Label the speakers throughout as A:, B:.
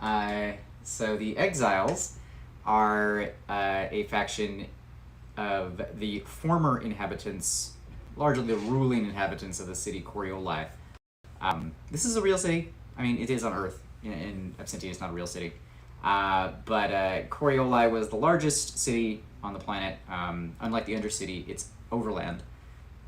A: So the Exiles are a faction of the former inhabitants, largely the ruling inhabitants of the city Corioli. This is a real city. I mean, it is on Earth. In Absentia, it's not a real city. But Corioli was the largest city on the planet. Unlike the Undercity, it's overland.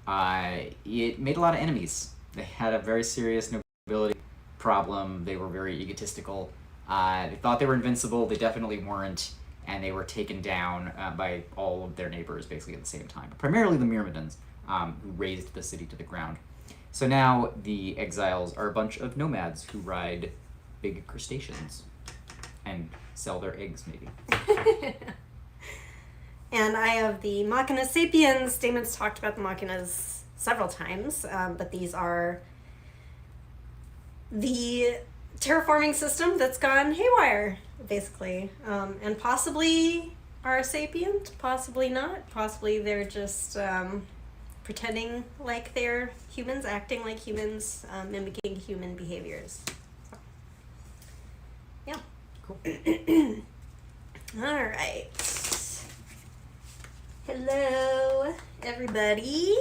A: It made a lot of enemies. They had a very serious nobility problem. They were very egotistical. They thought they were invincible. They definitely weren't. And they were taken down by all of their neighbors basically at the same time. But primarily the Myrmidons, who razed the city to the ground. So now the Exiles are a bunch of nomads who ride big crustaceans and sell their eggs, maybe.
B: And I have the Machina Sapiens. Damon's talked about the Machinas several times, but these are the terraforming system that's gone haywire, basically. And possibly are sapient, possibly not. Possibly they're just pretending like they're humans, acting like humans, mimicking human behaviors. So, yeah.
A: Cool.
B: All right. Hello, everybody.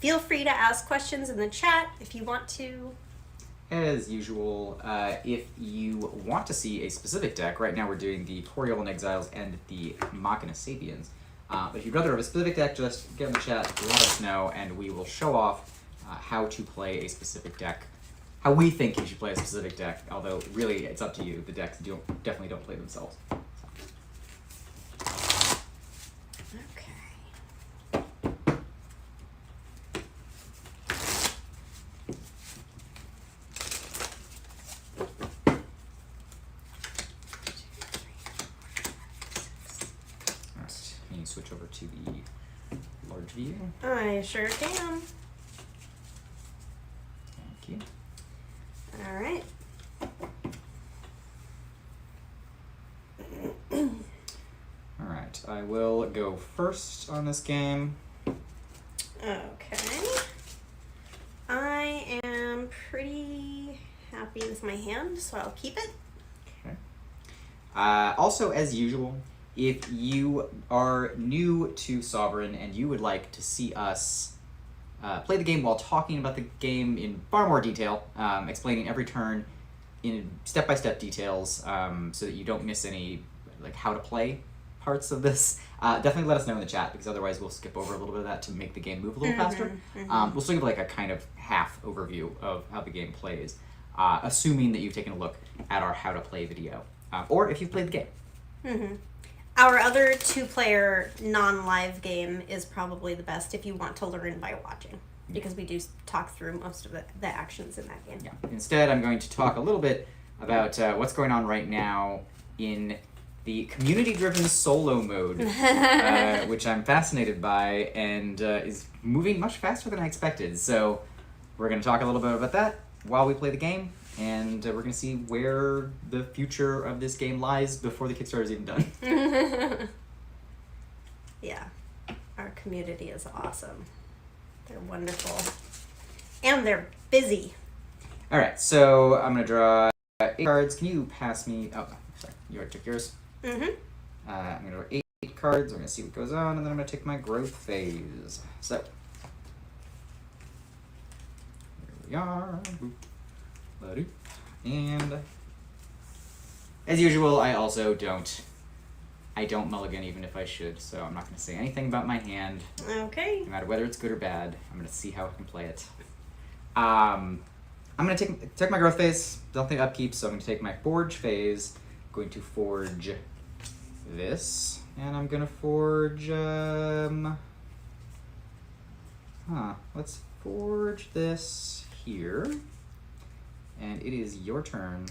B: Feel free to ask questions in the chat if you want to.
A: As usual, if you want to see a specific deck, right now we're doing the Coriolan Exiles and the Machina Sapiens. But if you'd rather have a specific deck, just get in the chat, let us know, and we will show off how to play a specific deck. How we think you should play a specific deck, although really it's up to you. The decks definitely don't play themselves. Switch over to the large view.
B: I sure can.
A: Thank you.
B: All right.
A: All right, I will go first on this game.
B: Okay. I am pretty happy with my hand, so I'll keep it.
A: Okay. Also, as usual, if you are new to Sovereign and you would like to see us play the game while talking about the game in far more detail, explaining every turn in step-by-step details so that you don't miss any like how to play parts of this, definitely let us know in the chat, because otherwise we'll skip over a little bit of that to make the game move a little faster. We'll still give like a kind of half overview of how the game plays, assuming that you've taken a look at our how to play video, or if you've played the game.
B: Our other two-player non-live game is probably the best if you want to learn by watching, because we do talk through most of the actions in that game.
A: Yeah. Instead, I'm going to talk a little bit about what's going on right now in the community-driven solo mode, which I'm fascinated by and is moving much faster than I expected. So we're going to talk a little bit about that while we play the game. And we're going to see where the future of this game lies before the Kickstarter is even done.
B: Yeah. Our community is awesome. They're wonderful. And they're busy.
A: All right, so I'm going to draw 8 cards. Can you pass me... Oh, sorry. You already took yours. I'm going to draw 8 cards. We're going to see what goes on, and then I'm going to take my growth phase. So, here we are. And as usual, I don't mulligan even if I should, so I'm not going to say anything about my hand.
B: Okay.
A: No matter whether it's good or bad, I'm going to see how I can play it. I'm going to take my growth phase, nothing upkeep, so I'm going to take my forge phase, I'm going to forge this, and I'm going to forge, let's forge this here. And it is your turn.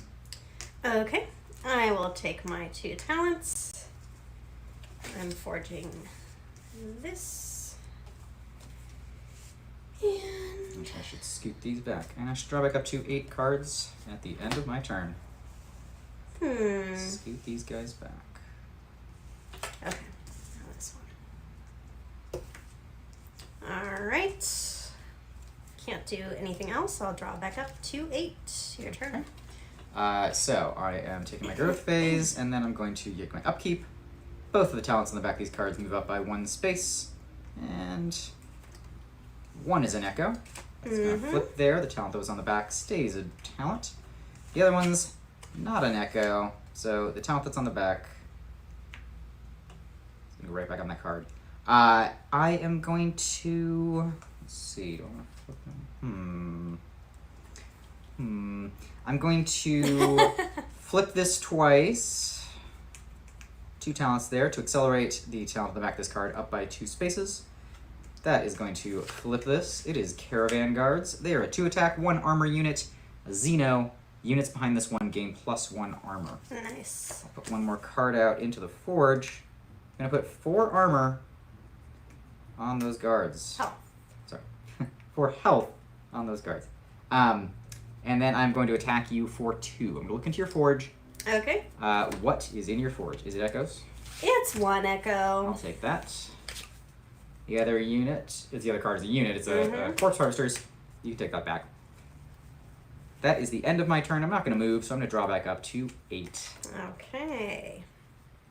B: Okay. I will take my 2 talents. I'm forging this. And
A: I should scoot these back. And I should draw back up to 8 cards at the end of my turn. Scoot these guys back.
B: Okay. Now this one. All right. Can't do anything else. I'll draw back up to 8. Your turn.
A: So I am taking my growth phase, and then I'm going to get my upkeep. Both of the talents on the back of these cards move up by 1 space, and one is an echo. It's going to flip there. The talent that was on the back stays a talent. The other one's not an echo, so the talent that's on the back is going to go right back on that card. I am going to... Let's see. Do I want to flip them? I'm going to flip this twice. 2 talents there to accelerate the talent on the back of this card up by 2 spaces. That is going to flip this. It is Caravan Guards. They are a 2 attack, 1 armor unit, a Xeno. Units behind this one gain +1 armor.
B: Nice.
A: I'll put one more card out into the forge. I'm going to put 4 armor on those guards.
B: Health.
A: Sorry. 4 health on those guards. And then I'm going to attack you for 2. I'm going to look into your forge.
B: Okay.
A: What is in your forge? Is it echoes?
B: It's 1 echo.
A: I'll take that. The other unit, it's the other card is a unit. It's a Corpse Harvesters. You can take that back. That is the end of my turn. I'm not going to move, so I'm going to draw back up to 8.
B: Okay.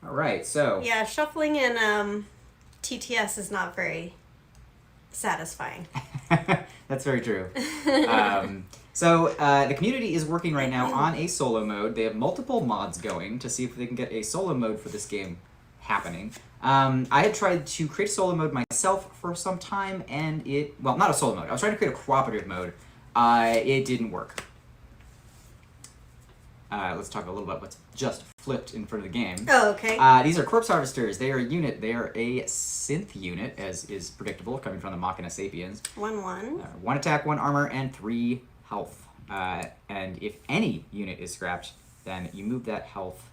A: All right, so...
B: Yeah, shuffling in TTS is not very satisfying.
A: That's very true. The community is working right now on a solo mode. They have multiple mods going to see if they can get a solo mode for this game happening. I had tried to create a solo mode myself for some time, and well, not a solo mode. I was trying to create a cooperative mode. It didn't work. Let's talk a little about what's just flipped in front of the game.
B: Oh, okay.
A: These are Corpse Harvesters. They are a unit. They are a synth unit, as is predictable, coming from the Machina Sapiens.
B: 1/1.
A: 1 attack, 1 armor, and 3 health. And if any unit is scrapped, then you move that health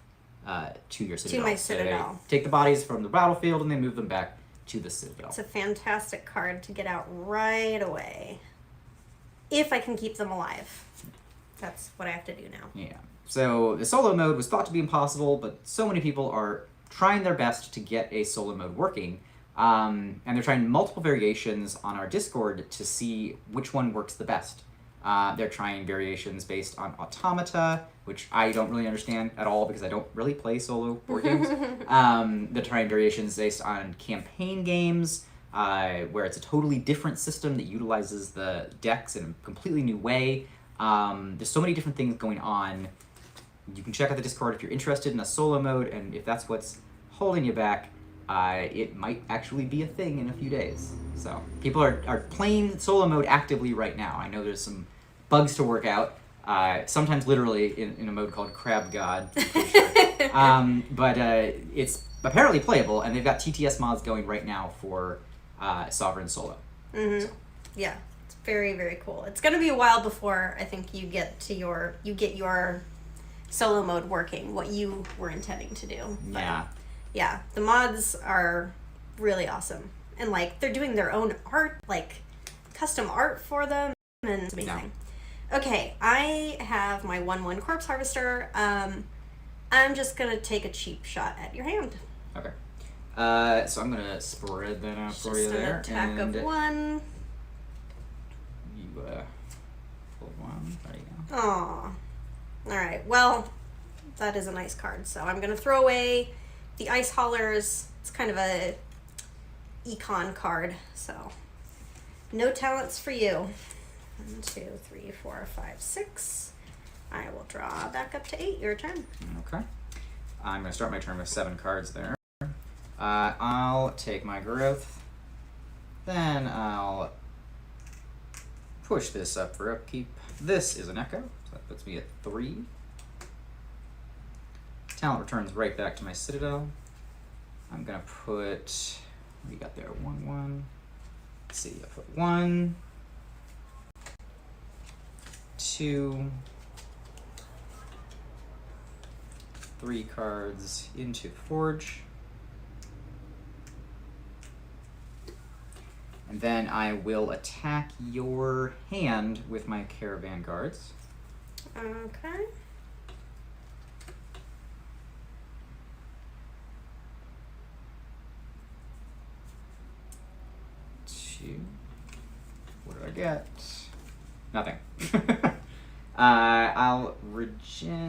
A: to your citadel.
B: To my citadel.
A: So take the bodies from the battlefield and they move them back to the citadel.
B: It's a fantastic card to get out right away. If I can keep them alive. That's what I have to do now.
A: Yeah. So the solo mode was thought to be impossible, but so many people are trying their best to get a solo mode working. And they're trying multiple variations on our Discord to see which one works the best. They're trying variations based on automata, which I don't really understand at all because I don't really play solo board games. They're trying variations based on campaign games, where it's a totally different system that utilizes the decks in a completely new way. There's so many different things going on. You can check out the Discord if you're interested in a solo mode, and if that's what's holding you back, it might actually be a thing in a few days. So people are playing solo mode actively right now. I know there's some bugs to work out, sometimes literally in a mode called Crab God. Sure. But it's apparently playable, and they've got TTS mods going right now for Sovereign Solo.
B: Mm-hmm. So. Yeah, it's very, very cool. It's going to be a while before I think you get your solo mode working, what you were intending to do. But
A: yeah.
B: Yeah, the mods are really awesome. And, like, they're doing their own art, like, custom art for them, and it's amazing. Yeah. Okay, I have my 1/1 Corpse Harvester. I'm just going to take a cheap shot at your hand.
A: Okay. So I'm going to spread that out for you there.
B: Just an attack of 1.
A: You pulled 1. There you go.
B: Aw. Alright, well, that is a nice card. So I'm going to throw away the Ice Haulers. It's kind of a econ card, so no talents for you. 1, 2, 3, 4, 5, 6. I will draw back up to 8. Your turn.
A: Okay. I'm going to start my turn with 7 cards there. I'll take my growth. Then I'll push this up for upkeep. This is an echo, so that puts me at 3. Talent returns right back to my citadel. I'm going to put, what do you got there? 1/1. Let's see, I put 1, 2, 3 cards into Forge. And then I will attack your hand with my Caravan Guards.
B: Okay.
A: What did I get? Nothing.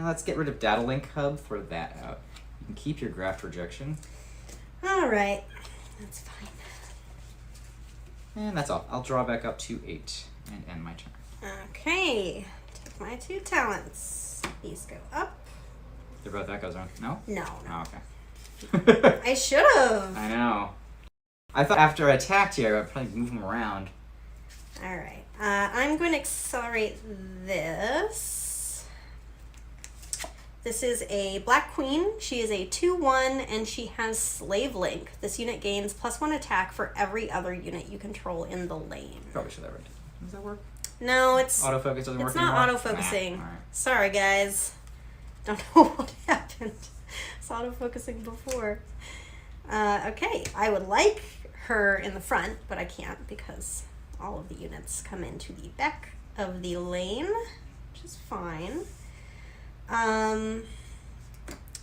A: Let's get rid of Data Link Hub. Throw that out. You can keep your Graft Rejection.
B: All right. That's fine.
A: And that's all. I'll draw back up to 8 and end my turn.
B: Okay. Take my 2 talents. These go up.
A: They're both echoes, right? No?
B: No.
A: Oh, okay.
B: I should have.
A: I know. I thought after I attacked you, I'd probably move them around.
B: All right. I'm going to accelerate this. This is a Black Queen. She is a 2/1, and she has Slave Link. This unit gains +1 attack for every other unit you control in the lane.
A: Probably should have read. Does that work?
B: No, it's
A: Autofocus doesn't work
B: it's not
A: anymore?
B: autofocusing.
A: Nah, all right.
B: Sorry, guys. Don't know what happened. It's autofocusing before. Okay, I would like her in the front, but I can't because all of the units come into the back of the lane, which is fine.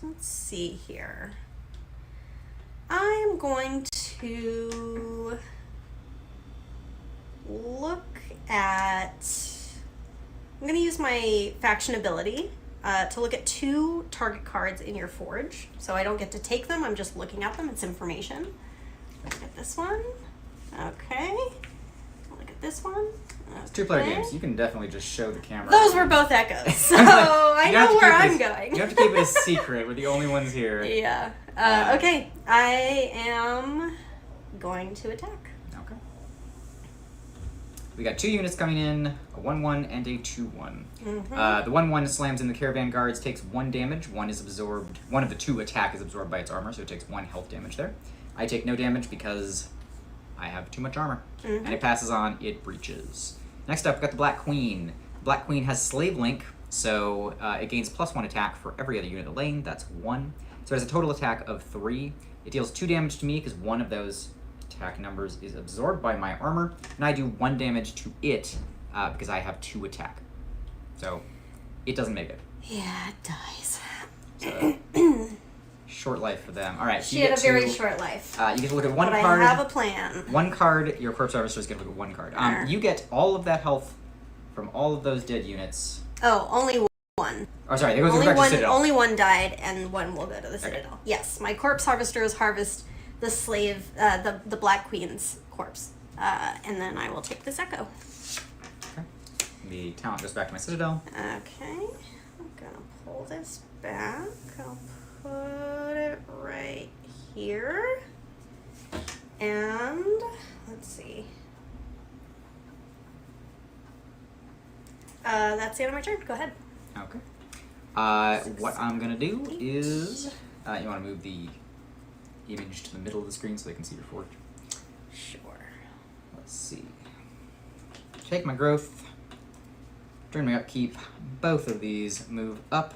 B: Let's see here. I'm going to look at... I'm going to use my faction ability to look at 2 target cards in your forge. So I don't get to take them, I'm just looking at them. It's information. Look at this one. Okay. Look at this one.
A: It's 2-player games. You can definitely just show the camera.
B: Those were both echoes, so I know where I'm going.
A: You have to keep it a secret. We're the only ones here.
B: Yeah. Okay. I am going to attack.
A: Okay. We got 2 units coming in, a 1/1 and a 2/1. The 1/1 slams in the caravan guards, takes 1 damage. 1 is absorbed. 1 of the 2 attack is absorbed by its armor, so it takes 1 health damage there. I take no damage because I have too much armor. And it passes on, it breaches. Next up, we got the Black Queen. Black Queen has Slave Link, so it gains +1 attack for every other unit in the lane. That's 1. So it has a total attack of 3. It deals 2 damage to me because 1 of those attack numbers is absorbed by my armor, and I do 1 damage to it because I have 2 attack. So it doesn't make it.
B: Yeah, it dies.
A: So, short life for them. All right. So
B: She had a very short life.
A: You get to look at 1
B: but
A: card.
B: I have a plan.
A: 1 card. Your corpse harvester is going to look at 1 card. You get all of that health from all of those dead units.
B: Oh, only 1.
A: Oh, sorry. They go to the Citadel.
B: Only 1 died, and 1 will go to the Citadel. Okay. Yes, my corpse harvesters harvest the slave, the Black Queen's corpse, and then I will take this echo.
A: Okay. The talent goes back to my Citadel.
B: Okay. I'm gonna pull this back. I'll put it right here. And let's see. That's the end of my turn. Go ahead.
A: Okay. What I'm gonna do is you want to move the image to the middle of the screen so they can see your forge.
B: Sure.
A: Let's see. Take my growth. Turn my upkeep. Both of these move up.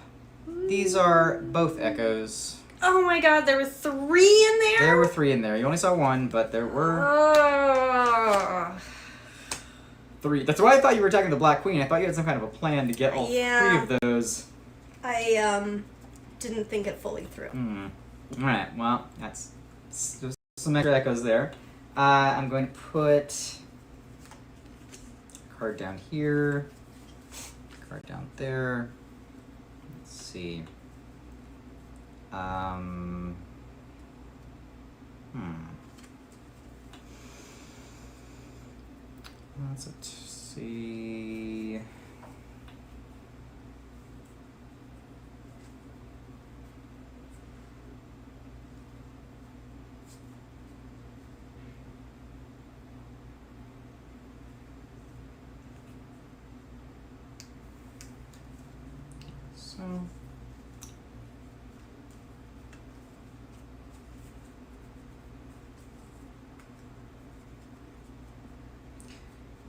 A: These are both echoes.
B: Oh my god, there were 3 in there?
A: There were 3 in there. You only saw 1, but there were 3. That's why I thought you were attacking the Black Queen. I thought you had some kind of a plan to get all 3 of those.
B: I didn't think it fully through.
A: Alright, well, that's some extra echoes there. I'm going to put a card down here, card down there. Let's see. Let's see. So.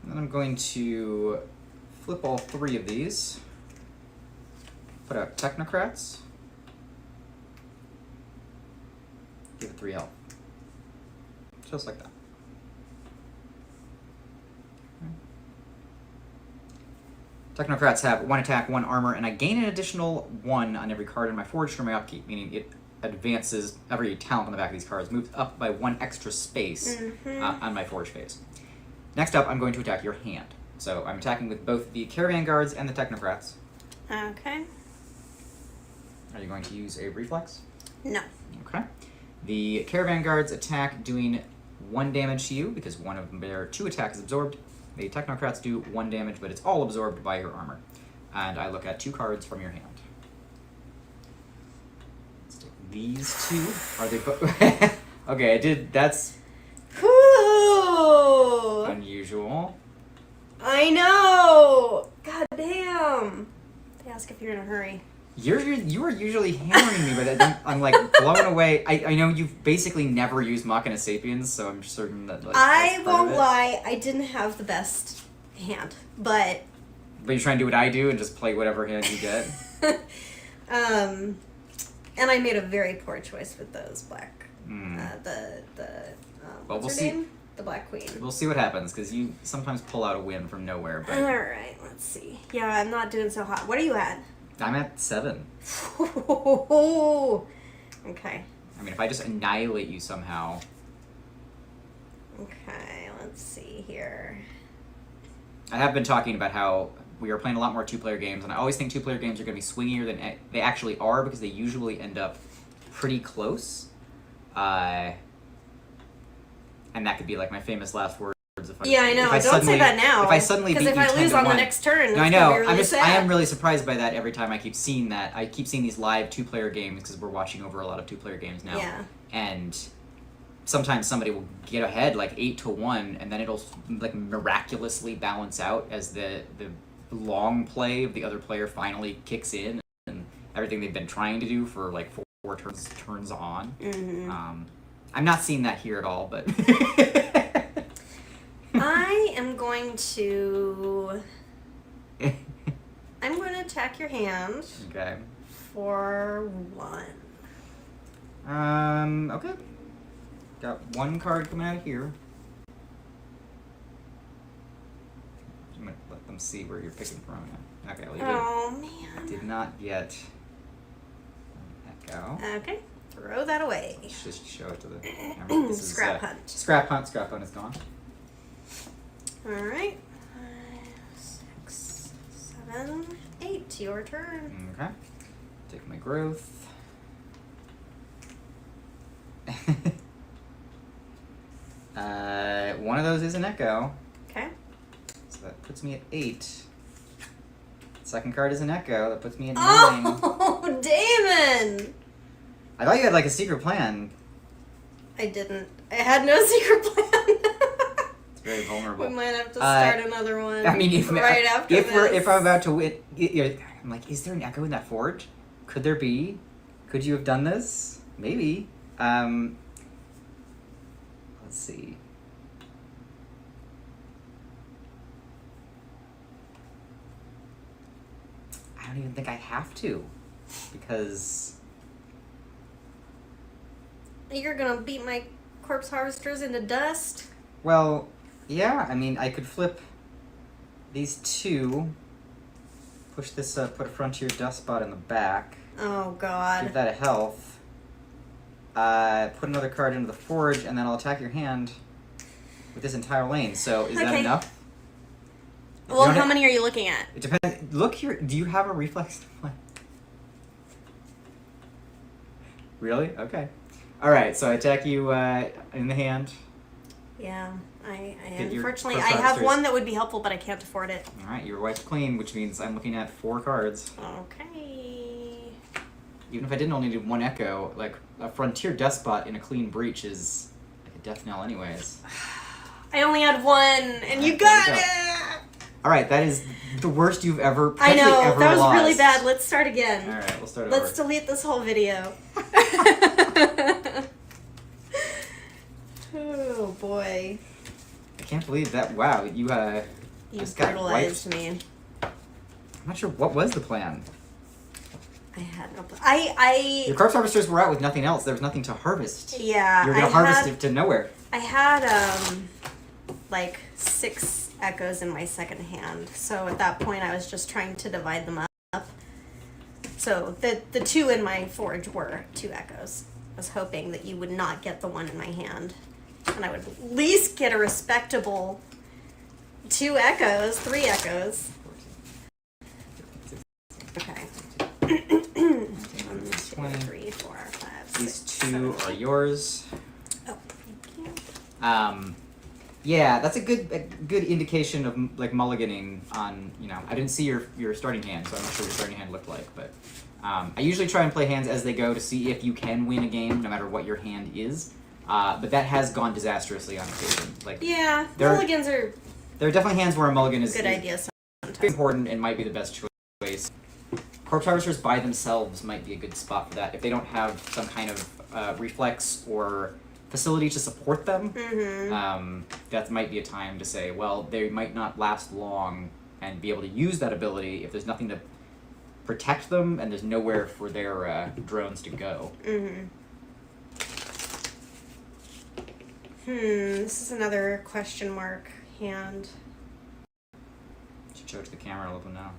A: Then I'm going to flip all 3 of these, put out Technocrats, give it 3 health. Just like that. Okay. Technocrats have 1 attack, 1 armor, and I gain an additional 1 on every card in my forge for my upkeep, meaning it advances, every talent on the back of these cards moves up by 1 extra space on my forge phase. Next up, I'm going to attack your hand. So I'm attacking with both the Caravan Guards and the Technocrats.
B: Okay.
A: Are you going to use a reflex?
B: No.
A: Okay. The Caravan Guards attack doing 1 damage to you because one of their 2 attacks is absorbed. The Technocrats do 1 damage, but it's all absorbed by your armor. And I look at 2 cards from your hand. Let's take these 2. Are they both? Okay, I did. That's
B: Ooh.
A: unusual.
B: I know. God damn. They ask if you're in a hurry.
A: You are usually hammering me, but I'm like blown away. I know you've basically never used Machina Sapiens, so I'm certain that like,
B: I won't lie, I didn't have the best hand, but
A: you're trying to do what I do and just play whatever hand you get.
B: and I made a very poor choice with those black.
A: Well,
B: what's
A: we'll
B: her
A: see.
B: name? The Black Queen.
A: We'll see what happens because you sometimes pull out a win from nowhere. But
B: All right, let's see. Yeah, I'm not doing so hot. What are you at?
A: I'm at 7.
B: Okay.
A: I mean, if I just annihilate you somehow.
B: Okay, let's see here.
A: I have been talking about how we are playing a lot more 2-player games, and I always think 2-player games are going to be swingier than they actually are because they usually end up pretty close. And that could be like my famous last words.
B: Yeah, I know. Don't say that now.
A: If I suddenly beat you 10
B: because if I lose on the
A: 1,
B: next turn,
A: no, I
B: it's
A: know.
B: gonna be really sad.
A: I am really surprised by that every time I keep seeing that. I keep seeing these live 2-player games because we're watching over a lot of 2-player games now.
B: Yeah.
A: And sometimes somebody will get ahead like 8-1, and then it'll like miraculously balance out as the long play of the other player finally kicks in, and everything they've been trying to do for like 4 turns turns on.
B: Mm-hmm.
A: I'm not seeing that here at all, but
B: I am going to attack your hand
A: okay.
B: for 1.
A: Okay. Got 1 card coming out of here. I'm gonna let them see where you're picking from. Okay, well,
B: Man.
A: did not get Echo.
B: Okay, throw that away.
A: Let's just show it to the camera. This is,
B: Scrap Hunt.
A: Scrap Hunt. Scrap Hunt is gone.
B: All right. 5, 6, 7, 8. Your turn.
A: Okay. Take my growth. One of those is an Echo.
B: Okay.
A: So that puts me at 8. Second card is an Echo. That puts me at 9.
B: Oh, Damon!
A: I thought you had like a secret plan.
B: I didn't. I had no secret plan.
A: It's very vulnerable.
B: We might have to start another one.
A: I mean,
B: right after this.
A: if I'm about to win, I'm like, is there an Echo in that forge? Could there be? Could you have done this? Maybe. Let's see. I don't even think I have to, because
B: You're gonna beat my corpse harvesters into dust?
A: well, yeah. I mean, I could flip these 2. Push this up. Put a Frontier Dust Spot in the back.
B: Oh,
A: Give
B: God.
A: that a health. Put another card into the forge, and then I'll attack your hand with this entire lane. So is that
B: Okay.
A: enough?
B: Well, how many are you looking at?
A: It depends. Look here. Do you have a reflex? Really? Okay. All right. So I attack you in the hand.
B: Yeah, I
A: Get your
B: unfortunately,
A: corpse
B: I have
A: harvesters.
B: one that would be helpful, but I can't afford it.
A: All right. You're wiped clean, which means I'm looking at 4 cards.
B: Okay.
A: Even if I didn't only do 1 Echo, like a Frontier Despot in a clean breach is like a death knell, anyways.
B: I only had 1, and you
A: There
B: got
A: you go.
B: it!
A: All right. That is the worst you've ever.
B: I know,
A: ever
B: that was
A: lost.
B: really bad. Let's start again.
A: All right. We'll start
B: Let's
A: over.
B: delete this whole video. Oh, boy.
A: I can't believe that. Wow, you
B: You
A: just got
B: brutalized
A: wiped.
B: me.
A: I'm not sure what was the plan.
B: I had no plan.
A: Your corpse harvesters were out with nothing else. There was nothing to harvest.
B: Yeah.
A: You were gonna harvest it to nowhere.
B: I had, like 6 echoes in my second hand. So at that point, I was just trying to divide them up. So the 2 in my forge were 2 echoes. I was hoping that you would not get the 1 in my hand. And I would at least get a respectable 2 echoes, 3 echoes. Okay. 1, 2, 3, 4, 5, 6.
A: These 2
B: 7,
A: are
B: 8.
A: yours.
B: Oh, thank you.
A: Yeah, that's a good indication of like mulliganing on, you know, I didn't see your starting hand, so I'm not sure what your starting hand looked like, but I usually try and play hands as they go to see if you can win a game, no matter what your hand is. But that has gone disastrously on occasion. Like,
B: Yeah, mulligans are...
A: There are definitely hands where a mulligan is
B: good idea
A: very important and might be the best choice. Corpse Harvesters by themselves might be a good spot for that if they don't have some kind of reflex or facility to support them. That might be a time to say, well, they might not last long and be able to use that ability if there's nothing to protect them and there's nowhere for their drones to go.
B: This is another question mark hand.
A: Should show it to the camera a little now.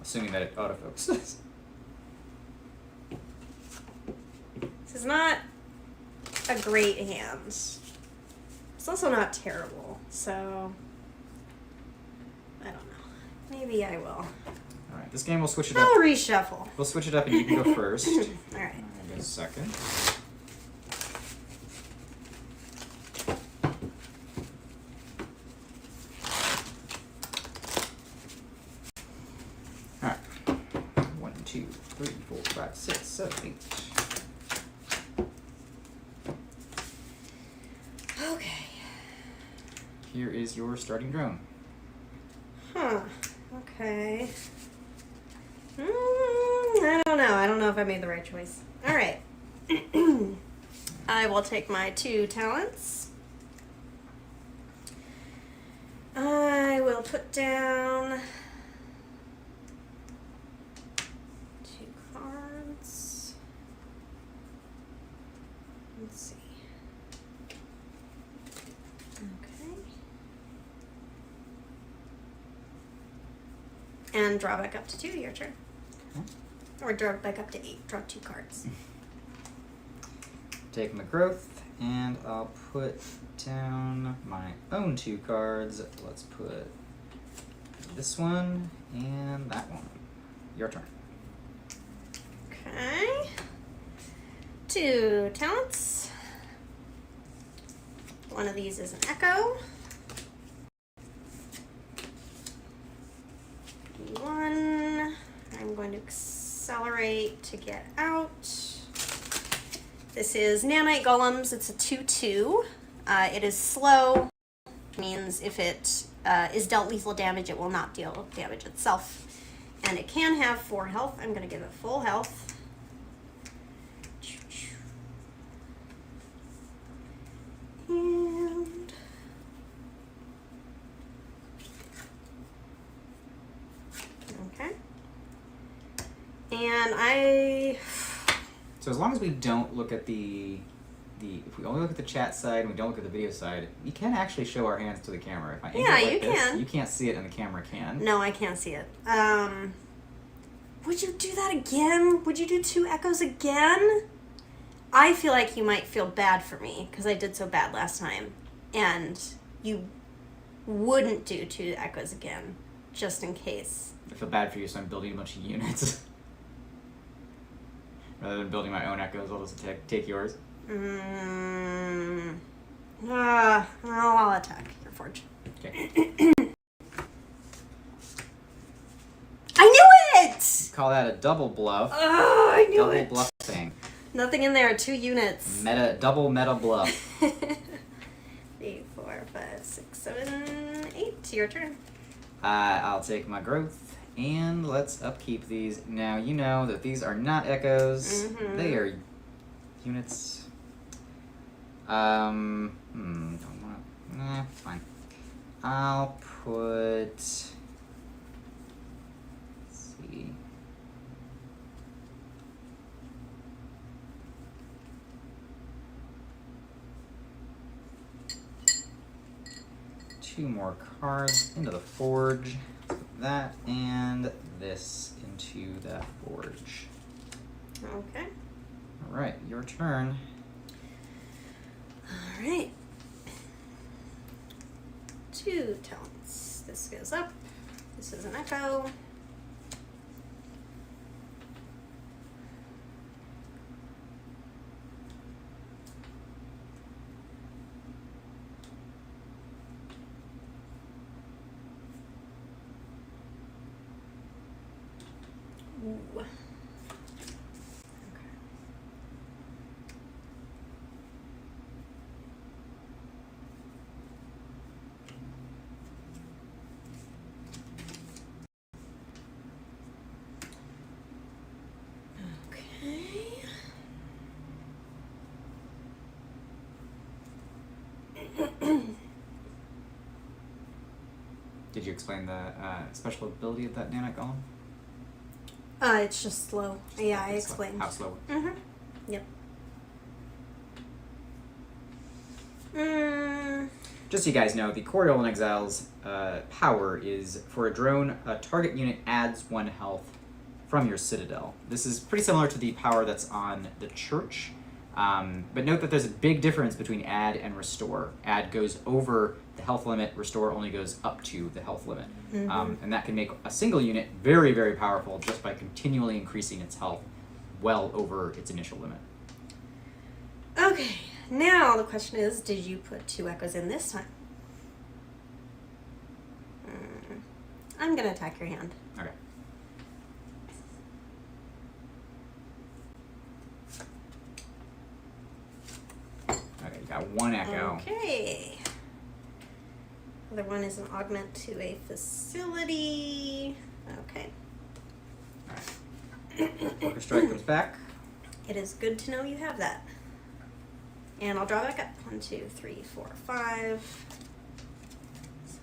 A: Assuming that it autofocuses.
B: This is not a great hand. It's also not terrible, so I don't know. Maybe I will.
A: Alright, this game we'll switch it up.
B: I'll reshuffle.
A: We'll switch it up and you can go first.
B: Alright.
A: I'll go second. Alright. 1, 2, 3, 4, 5, 6, 7, 8.
B: Okay.
A: Here is your starting drone.
B: Huh. Okay. I don't know. I don't know if I made the right choice. All right. I will take my 2 talents. I will put down 2 cards. Let's see. Okay. And draw back up to 2, your turn.
A: Okay.
B: Or draw back up to 8, draw 2 cards.
A: Take my growth, and I'll put down my own 2 cards. Let's put this one and that one. Your turn.
B: Okay. 2 talents. One of these is an echo. 1. I'm going to accelerate to get out. This is Nanite Golems. It's a 2/2. It is slow. Means if it is dealt lethal damage, it will not deal damage itself. And it can have 4 health. I'm going to give it full health. And okay. And
A: So as long as we don't look at if we only look at the chat side and we don't look at the video side, we can actually show our hands to the camera. If I angle it like this, you can't see it and the camera can.
B: No, I can't see it. Would you do that again? Would you do 2 echoes again? I feel like you might feel bad for me because I did so bad last time. And you wouldn't do 2 echoes again, just in case.
A: I feel bad for you, so I'm building a bunch of units. Rather than building my own echoes, I'll just take yours.
B: I'll attack your forge.
A: Okay.
B: I knew it!
A: Call that a double bluff.
B: Oh, I knew
A: Double
B: it.
A: bluffing.
B: Nothing in there, 2 units.
A: Double meta bluff.
B: 3, 4, 5, 6, 7, 8. Your turn.
A: I'll take my growth, and let's upkeep these. Now, you know that these are not echoes. They are units. Don't want. Nah, fine. I'll put. Let's see. Two more cards into the forge. That and this into the forge.
B: Okay.
A: All right, your turn.
B: All right. 2 talents. This goes up. This is an echo. Ooh.
A: Did you explain the special ability of that nanic golem?
B: It's just slow. Yeah, I explained.
A: How slow?
B: Mm-hmm. Yep.
A: Just so you guys know, the Coriolan Exile's power is for a drone, a target unit adds 1 health from your citadel. This is pretty similar to the power that's on the church, but note that there's a big difference between add and restore. Add goes over the health limit, restore only goes up to the health limit.
B: Mm-hmm.
A: And that can make a single unit very, very powerful just by continually increasing its health well over its initial limit.
B: Okay, now the question is, did you put 2 echoes in this time? I'm going to attack your hand.
A: Okay. Okay, you got 1 echo.
B: Okay. Other one is an augment to a facility. Okay.
A: Alright. Orca Strike comes back.
B: It is good to know you have that. And I'll draw back up. 1, 2, 3, 4, 5, 7,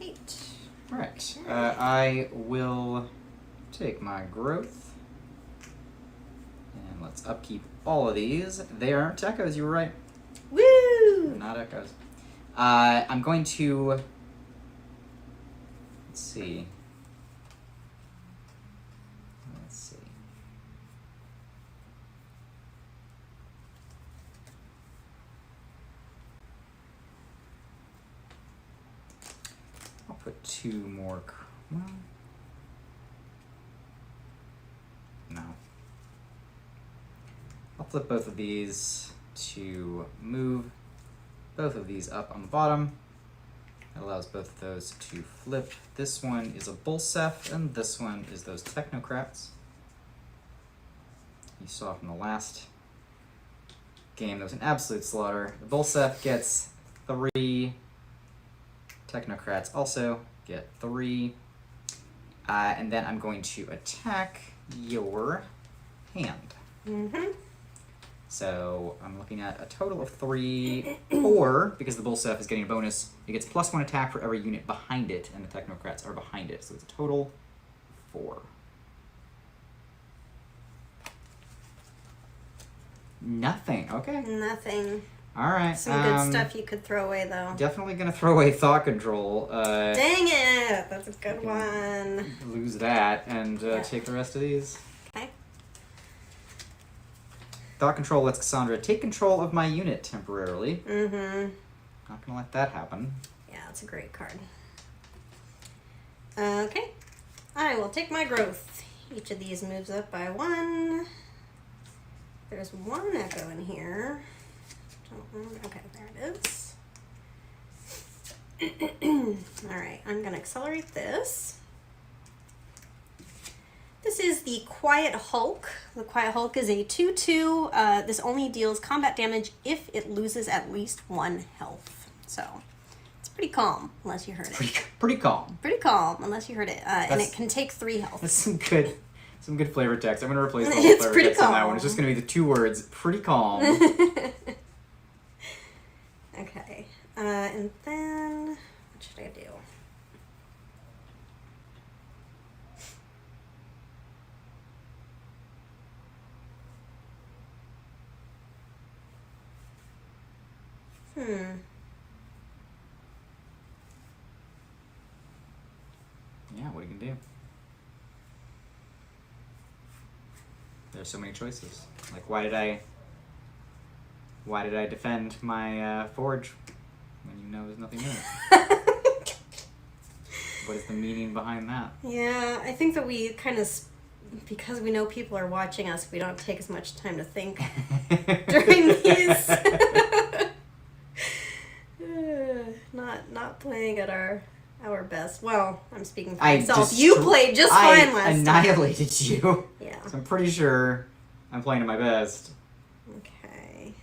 B: 8.
A: Alright. I will take my growth. And let's upkeep all of these. They aren't echoes, you were right.
B: Woo!
A: They're not echoes. I'm going to... Let's see. I'll put 2 more... Well, no. I'll flip both of these to move both of these up on the bottom. It allows both of those to flip. This one is a Bulsef, and this one is those Technocrats. You saw from the last game, that was an absolute slaughter. The Bulsef gets 3. Technocrats also get 3. And then I'm going to attack your hand.
B: Mm-hmm.
A: So I'm looking at a total of 3, 4, because the Bulsef is getting a bonus. It gets +1 attack for every unit behind it, and the Technocrats are behind it. So it's a total of 4. Nothing. Okay.
B: Nothing.
A: All right.
B: Some good stuff you could throw away, though.
A: Definitely going to throw away Thought Control.
B: Dang it! That's a good one.
A: Lose that and take the rest of these.
B: Okay.
A: Thought Control lets Cassandra take control of my unit temporarily.
B: Mm-hmm.
A: Not gonna let that happen.
B: Yeah, that's a great card. Okay. I will take my growth. Each of these moves up by 1. There's 1 echo in here. Okay, there it is. Alright, I'm going to accelerate this. This is the Quiet Hulk. The Quiet Hulk is a 2/2. This only deals combat damage if it loses at least 1 health. So, it's pretty calm, unless you heard it.
A: Pretty calm.
B: Pretty calm, unless you heard it. And it can take 3 health.
A: That's some good flavor text. I'm going to replace the
B: It's
A: flavor
B: pretty
A: text on that
B: calm.
A: one. It's just going to be the 2 words, pretty calm.
B: Okay. And then, what should I do?
A: Yeah, what are you going to do? There's so many choices. Like, why did I defend my forge when you know there's nothing in it? What is the meaning behind that?
B: Yeah, I think that we kind of, because we know people are watching us, we don't take as much time to think during these. Not playing at our best. Well, I'm speaking for myself. You played just fine last time.
A: I annihilated you.
B: Yeah.
A: So I'm pretty sure I'm playing at my best.
B: Okay.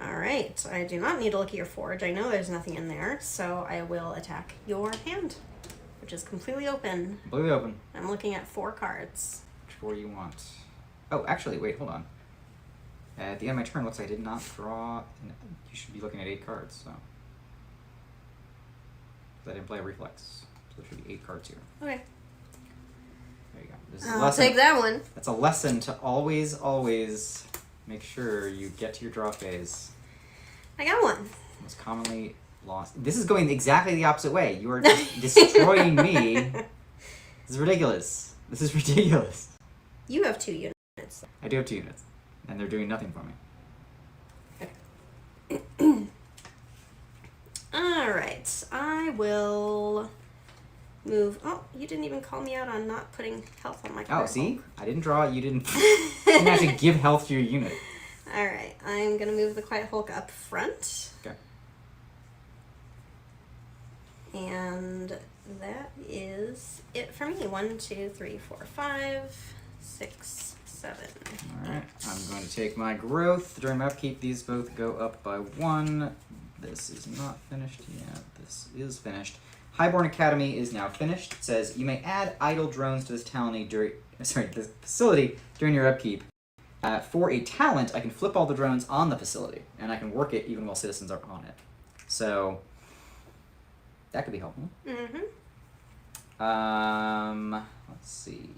B: All right. I do not need to look at your forge. I know there's nothing in there, so I will attack your hand, which is completely open.
A: Completely open.
B: I'm looking at 4 cards.
A: Which 4 you want? Oh, actually, wait, hold on. At the end of my turn, looks like I did not draw. You should be looking at 8 cards, so. I didn't play a reflex. So there should be 8 cards here.
B: Okay.
A: There you go. This is
B: I'll take that one.
A: That's a lesson to always make sure you get to your draw phase.
B: I got one.
A: Most commonly lost. This is going exactly the opposite way. You are just destroying me. This is ridiculous. This is ridiculous.
B: You have 2 units.
A: I do have 2 units, and they're doing nothing for me.
B: Okay. All right. I will move. Oh, you didn't even call me out on not putting health on my card.
A: Oh, see? I didn't draw it. You didn't actually give health to your unit.
B: All right. I'm going to move the Quiet Hulk up front.
A: Okay.
B: And that is it for me. 1, 2, 3, 4, 5, 6, 7.
A: All right. I'm going to take my growth. During my upkeep, these both go up by 1. This is not finished yet. This is finished. Highborn Academy is now finished. It says you may add idle drones to this this facility during your upkeep. For a talent, I can flip all the drones on the facility, and I can work it even while citizens are on it. So that could be helpful.
B: Mm-hmm.
A: Let's see.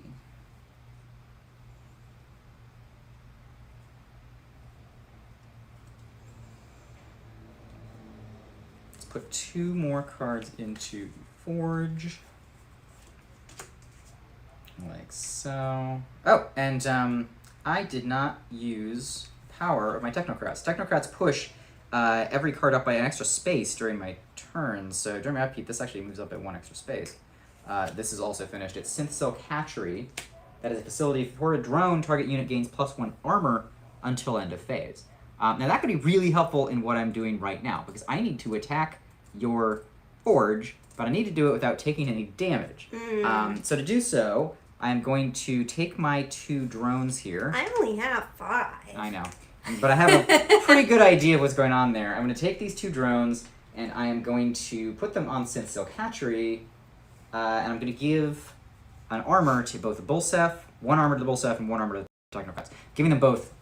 A: Let's put 2 more cards into Forge. Like so. Oh, and I did not use power of my Technocrats. Technocrats push every card up by an extra space during my turn, so during my upkeep, this actually moves up by 1 extra space. This is also finished. It's Synth Cell Hatchery. That is a facility for a drone. Target unit gains +1 armor until end of phase. Now that could be really helpful in what I'm doing right now, because I need to attack your Forge, but I need to do it without taking any damage. So to do so, I'm going to take my 2 drones here.
B: I only have 5.
A: I know. But I have a pretty good idea of what's going on there. I'm going to take these 2 drones, and I am going to put them on Synth Silk Hatchery, and I'm going to give an armor to both the Bullsef, 1 armor to the Bullsef, and 1 armor to the Technocrats, giving them both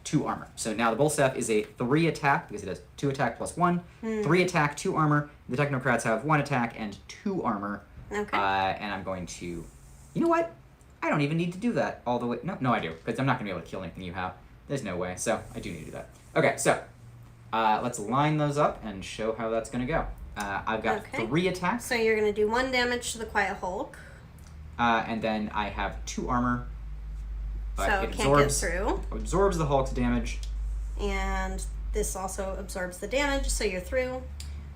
A: 2 armor. So now the Bullsef is a 3 attack, because it has 2 attack plus 1, 3 attack, 2 armor. The Technocrats have 1 attack and 2 armor.
B: Okay.
A: And I'm going to... You know what? I don't even need to do that all the way... No, I do, because I'm not going to be able to kill anything you have. There's no way, so I do need to do that. Okay, so let's line those up and show how that's going to go. I've got 3 attacks.
B: So you're going to do 1 damage to the Quiet Hulk.
A: And then I have 2 armor. But
B: so
A: it
B: can't get through.
A: Absorbs the Hulk's damage.
B: And this also absorbs the damage, so you're through.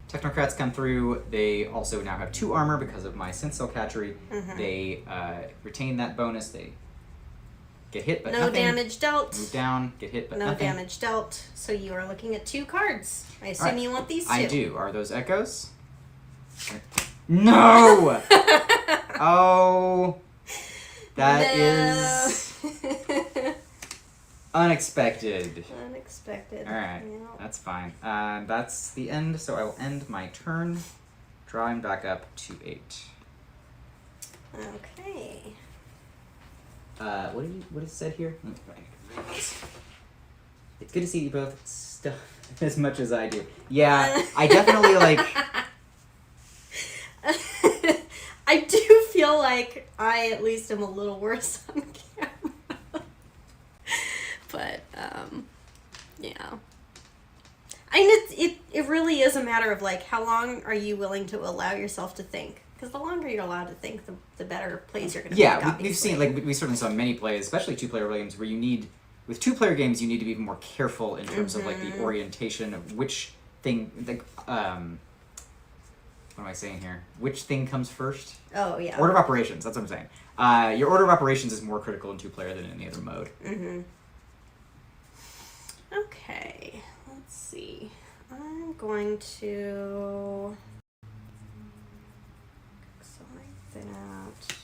A: Technocrats come through. They also now have 2 armor because of my Synth Cell Hatchery. They retain that bonus. They get hit, but
B: no
A: nothing.
B: Damage dealt.
A: Move down, get hit, but
B: no
A: nothing.
B: Damage dealt. So you are looking at 2 cards. I assume you want these 2.
A: I do. Are those echoes? No! Oh, that is unexpected.
B: Unexpected.
A: All right, that's fine. That's the end. So I will end my turn, drawing back up to 8.
B: Okay.
A: What is said here? It's good to see you both stuff as much as I do. Yeah, I definitely like.
B: I do feel like I at least am a little worse on camera. But yeah. I mean, it really is a matter of like how long are you willing to allow yourself to think? Because the longer you're allowed to think, the better plays you're going to
A: Yeah,
B: make,
A: we've seen, like, we certainly saw many plays, especially two-player games, where you need, with two-player games, you need to be even more careful in terms of, like, the orientation of which thing, like, what am I saying here? Which thing comes first?
B: Oh, yeah.
A: Order of operations, that's what I'm saying. Your order of operations is more critical in two-player than in any other mode.
B: Mm-hmm. Okay, let's see. I'm going to accelerate that.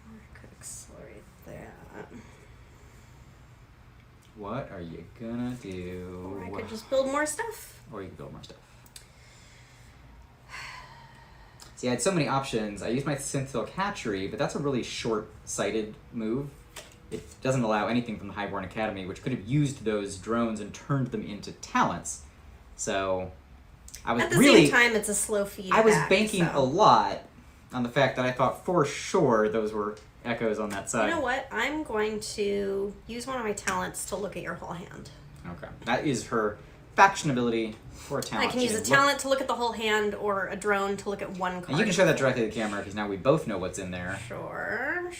B: Or I could accelerate that.
A: What are you gonna do?
B: Or I could just build more stuff.
A: Or you can build more stuff. See, I had so many options. I used my Synthil Hatchery, but that's a really short-sighted move. It doesn't allow anything from the Highborn Academy, which could have used those drones and turned them into talents. So, I was
B: At the
A: really...
B: same time, it's a slow feedback.
A: I was banking a lot on the fact that I thought for sure those were echoes on that side.
B: You know what? I'm going to use one of my talents to look at your whole hand.
A: Okay. That is her faction ability for a talent.
B: I can use a talent to look at the whole hand or a drone to look at one card.
A: And you can show that directly to the camera because now we both know what's in there.
B: Sure.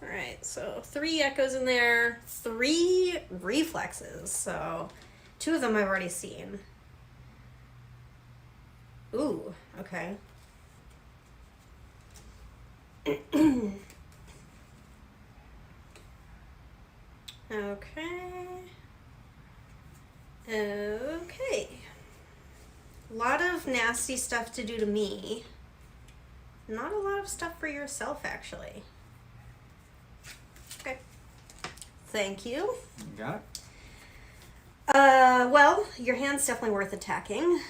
B: Alright, so 3 echoes in there, 3 reflexes, so 2 of them I've already seen. Ooh, okay. Okay. A lot of nasty stuff to do to me. Not a lot of stuff for yourself, actually. Okay. Thank you.
A: You got it?
B: Well, your hand's definitely worth attacking.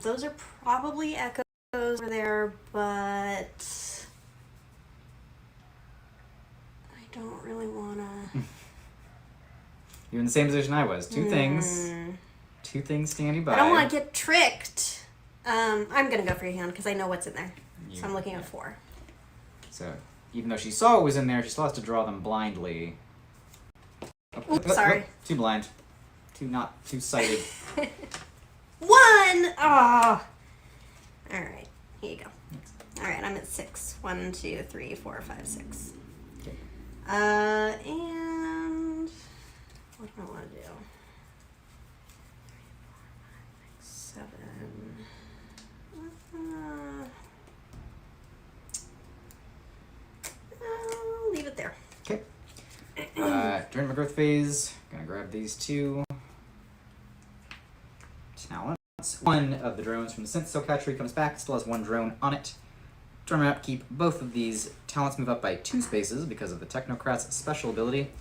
B: Those are probably echoes over there, but I don't really wanna.
A: You're in the same position I was. Two things standing by.
B: I don't want to get tricked. I'm gonna go for your hand because I know what's in there. So I'm looking at 4.
A: So even though she saw what was in there, she still has to draw them blindly.
B: Oops, sorry.
A: Too blind. Too sighted.
B: 1! Oh! Alright, here you go. Alright, I'm at 6. 1, 2, 3, 4, 5, 6.
A: Okay.
B: And what do I want to do? 7. I'll leave it there.
A: Okay. During my growth phase, I'm gonna grab these 2 talents. One of the drones from the Synthil Hatchery comes back, still has 1 drone on it. Turn around, keep both of these talents move up by 2 spaces because of the Technocrat's special ability.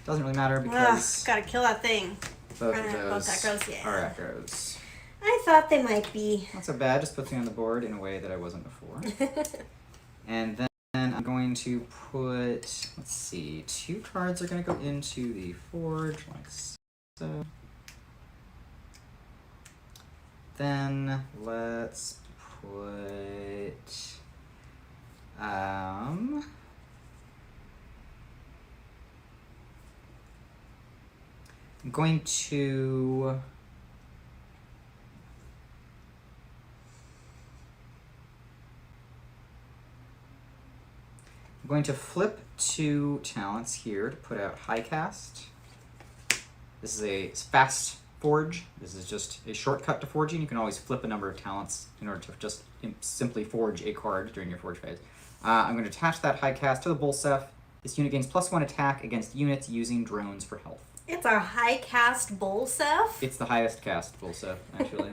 A: Doesn't really matter because
B: gotta kill that thing.
A: both of those
B: echoes, yeah.
A: are echoes.
B: I thought they might be.
A: Not so bad, just puts me on the board in a way that I wasn't before. And then I'm going to put, let's see, 2 cards are going to go into the forge, like so. Then let's put, I'm going to flip 2 talents here to put out High Cast. This is a fast forge. This is just a shortcut to forging. You can always flip a number of talents in order to just simply forge a card during your forge phase. I'm going to attach that High Cast to the Bolsef. This unit gains +1 attack against units using drones for health.
B: It's a high cast Bolsef?
A: It's the highest cast Bolsef, actually.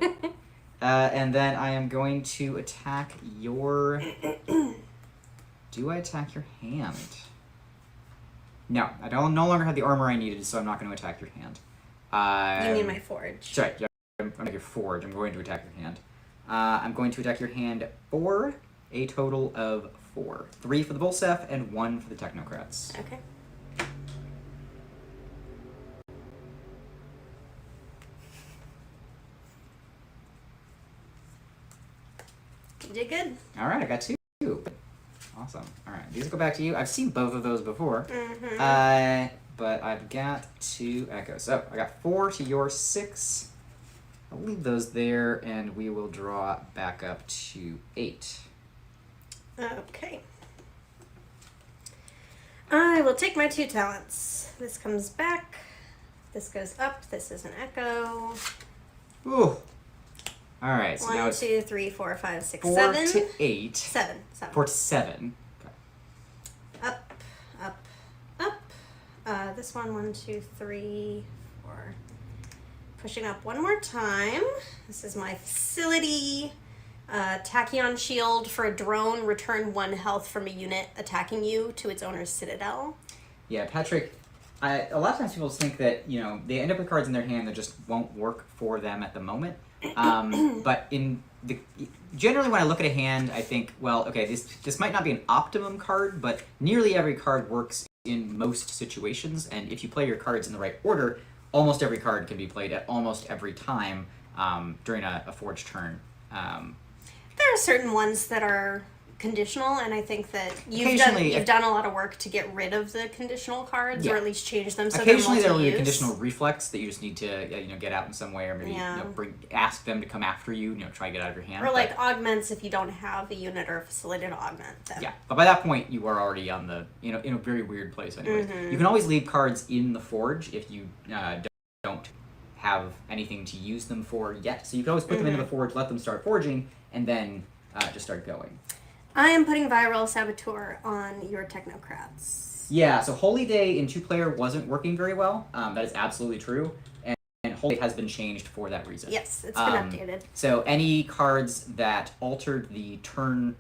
A: And then I am going to attack your... Do I attack your hand? No, I no longer have the armor I needed, so I'm not going to attack your hand.
B: You mean my forge.
A: Sorry, yeah, I'm your forge. I'm going to attack your hand. I'm going to attack your hand for a total of 4. 3 for the Bolsef and 1 for the Technocrats.
B: Okay. You did good.
A: All right, I got 2. Awesome. All right, these go back to you. I've seen both of those before. But I've got 2 echoes. So I got 4 to your 6. I'll leave those there, and we will draw back up to 8.
B: Okay. I will take my 2 talents. This comes back. This goes up. This is an echo.
A: Ooh. All right. So now
B: 1,
A: it's
B: 2, 3, 4, 5, 6,
A: 4
B: 7.
A: to 8.
B: 7.
A: 4 to 7. Okay.
B: Up, up, up. This one, 1, 2, 3, 4. Pushing up one more time. This is my facility. Tachyon shield for a drone. Return 1 health from a unit attacking you to its owner's citadel.
A: Yeah, Patrick. A lot of times people think that they end up with cards in their hand that just won't work for them at the moment. But generally when I look at a hand, I think, well, okay, this might not be an optimum card, but nearly every card works in most situations, and if you play your cards in the right order, almost every card can be played at almost every time during a forge turn.
B: There are certain ones that are conditional, and I think that you've done a lot of work to get rid of the conditional cards, or at least change them so
A: occasionally
B: they're
A: there will be a
B: multi-use.
A: conditional reflex that you just need to get out in some way, or maybe ask them to come after you, try to get out of your hand.
B: Or augments if you don't have a unit or a facility to augment them.
A: Yeah, but by that point you are already on the in a very weird place anyways. You can always leave cards in the forge if you don't have anything to use them for yet. So you can always put them into the forge, let them start forging, and then just start going.
B: I am putting Viral Saboteur on your Technocrats.
A: Yeah, so Holy Day in 2-player wasn't working very well. That is absolutely true. And Holy Day has been changed for that reason.
B: Yes, it's been updated.
A: So any cards that altered the turn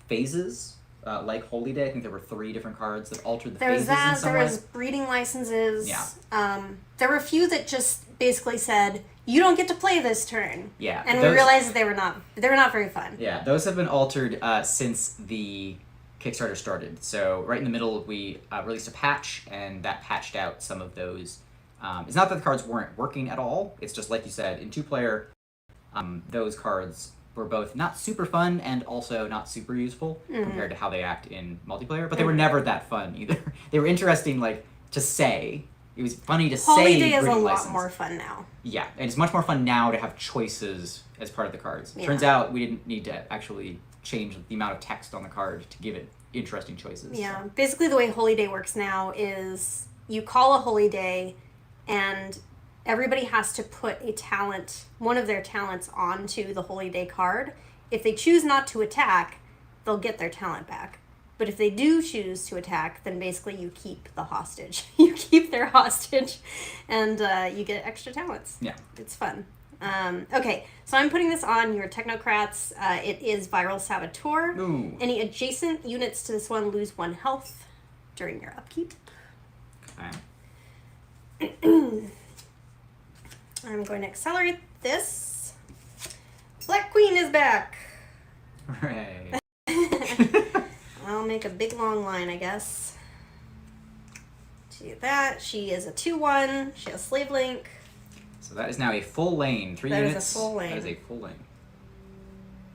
A: phases, like Holy Day, I think there were 3 different cards that altered the phases in some way.
B: There was breeding licenses.
A: Yeah.
B: There were a few that just basically said, you don't get to play this turn.
A: Yeah.
B: And we realized that they were not very fun.
A: Yeah, those have been altered since the Kickstarter started. So right in the middle, we released a patch, and that patched out some of those. It's not that the cards weren't working at all. It's just, like you said, in 2-player, those cards were both not super fun and also not super useful compared to how they act in multiplayer. But they were never that fun either. They were interesting, to say. It was funny to say.
B: Holy Day is a lot
A: license.
B: more fun now.
A: Yeah, and it's much more fun now to have choices as part of the cards.
B: Yeah.
A: Turns out we didn't need to actually change the amount of text on the card to give it interesting choices.
B: Yeah,
A: So.
B: basically the way Holy Day works now is you call a Holy Day, and everybody has to put one of their talents onto the Holy Day card. If they choose not to attack, they'll get their talent back. But if they do choose to attack, then basically you keep the hostage. You keep their hostage, and you get extra talents.
A: Yeah.
B: It's fun. Okay, so I'm putting this on your Technocrats. It is Viral Saboteur.
A: Ooh.
B: Any adjacent units to this one lose 1 health during your upkeep.
A: Okay.
B: I'm going to accelerate this. Black Queen is back.
A: Hooray.
B: I'll make a big long line, I guess. Do that. She is a 2/1. She has Slave Link.
A: So that is now a full lane. 3
B: That is a
A: units.
B: full lane.
A: That is a full lane.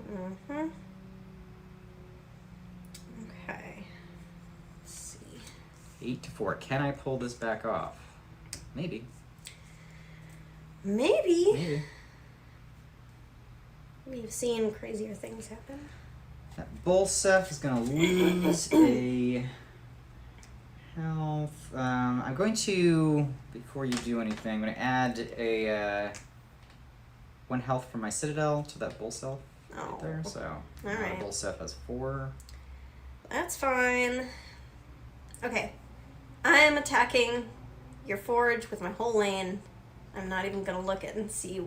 B: Mm-hmm. Okay. Let's see.
A: 8 to 4. Can I pull this back off? Maybe.
B: Maybe. We've seen crazier things happen.
A: That Bolsef is going to lose a health. I'm going to, before you do anything, I'm going to add a 1 health from my Citadel to that Bolsef right there. So
B: all right.
A: Bolsef has 4.
B: That's fine. Okay. I am attacking your forge with my whole lane. I'm not even going to look at and see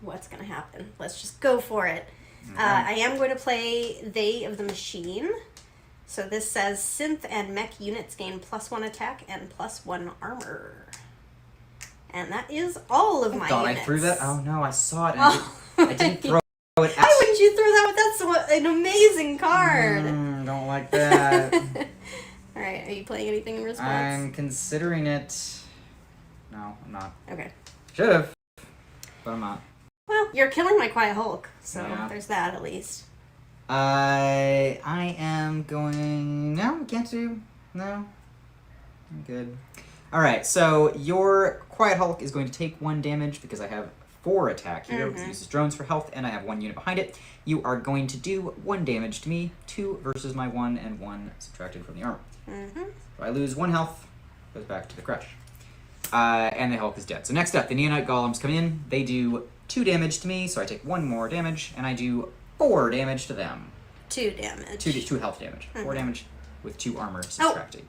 B: what's going to happen. Let's just go for it.
A: Okay.
B: I am going to play They of the Machine. So this says synth and mech units gain +1 attack and +1 armor. And that is all of my
A: God,
B: units.
A: I threw that. Oh no, I saw it. And I didn't throw it.
B: Why wouldn't you throw that? That's an amazing card.
A: Don't like that.
B: All right, are you playing anything in response?
A: I'm considering it. No, I'm not.
B: Okay.
A: Should have, but I'm not.
B: Well, you're killing my Quiet Hulk, so
A: Yeah.
B: there's that at least.
A: I am going. No, I can't do. No, I'm good. All right, so your Quiet Hulk is going to take 1 damage because I have 4 attack here, because it uses drones for health, and I have 1 unit behind it. You are going to do 1 damage to me, 2 versus my 1, and 1 subtracted from the armor. So I lose 1 health, goes back to the crush. And the Hulk is dead. So next up, the Neonite Golems come in. They do 2 damage to me, so I take 1 more damage, and I do 4 damage to them.
B: 2 damage.
A: 2 health damage. 4 damage with 2 armor subtracting.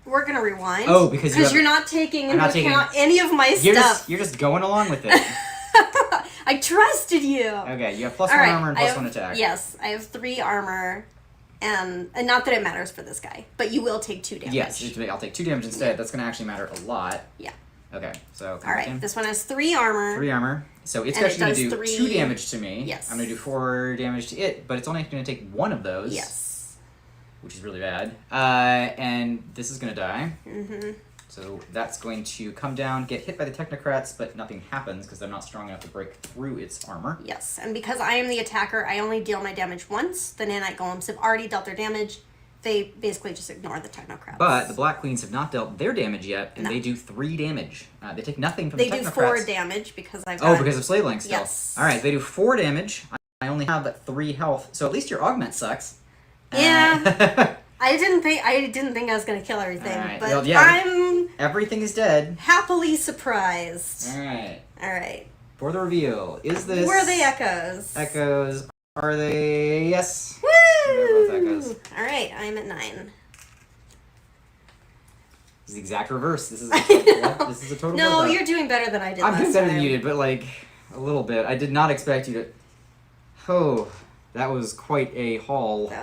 B: We're gonna rewind.
A: Oh, because
B: you're not taking into account any of my stuff.
A: You're just going along with it.
B: I trusted you.
A: Okay, you have +1 armor and +1 attack.
B: Yes, I have 3 armor, and not that it matters for this guy, but you will take 2 damage.
A: Yes, I'll take 2 damage instead. That's going to actually matter a lot.
B: Yeah.
A: Okay, so
B: all right, this one has 3 armor.
A: 3 armor. So it's actually going to do
B: 3...
A: 2 damage to me.
B: Yes.
A: I'm going to do 4 damage to it, but it's only going to take 1 of those.
B: Yes.
A: Which is really bad. And this is going to die.
B: Mm-hmm.
A: So that's going to come down, get hit by the Technocrats, but nothing happens because they're not strong enough to break through its armor.
B: Yes, and because I am the attacker, I only deal my damage once. The Nanite Golems have already dealt their damage. They basically just ignore the Technocrats.
A: But the Black Queens have not dealt their damage yet, and they do 3 damage. They take nothing from the Technocrats.
B: They do 4 damage because I've got...
A: Oh, because of Slave Link still.
B: Yes.
A: All right, they do 4 damage. I only have 3 health, so at least your augment sucks.
B: Yeah. I didn't think I was gonna kill everything,
A: right.
B: but
A: well, yeah,
B: I'm
A: everything is dead.
B: Happily surprised.
A: All right. For the reveal, is this?
B: Were they echoes?
A: Echoes. Are they? Yes.
B: Woo!
A: They're both echoes.
B: All right, I'm at 9.
A: This is the exact reverse. This is a total.
B: No, you're doing better than I did.
A: I'm doing better than you did, but like a little bit. I did not expect you to. Oh. That was quite a haul.
B: That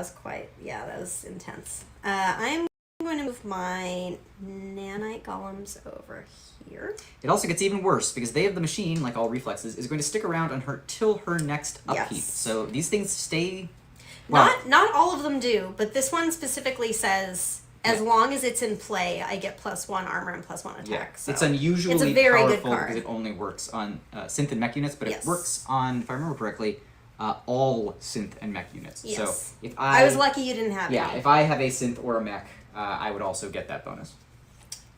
B: was intense. I'm going to move my Nanite Golems over here.
A: It also gets even worse because they have the machine, like all reflexes, is going to stick around on her till her next upkeep.
B: Yes.
A: So these things stay... Well,
B: not all of them do, but this one specifically says as long as it's in play, I get +1 armor and +1 attack.
A: Yeah.
B: So
A: it's unusually
B: it's a very
A: powerful
B: good card.
A: because it only works on synth and mech units, but
B: yes.
A: it works on, if I remember correctly, all synth and mech units.
B: Yes.
A: So if
B: I was lucky you didn't have it.
A: Yeah, if I have a synth or a mech, I would also get that bonus.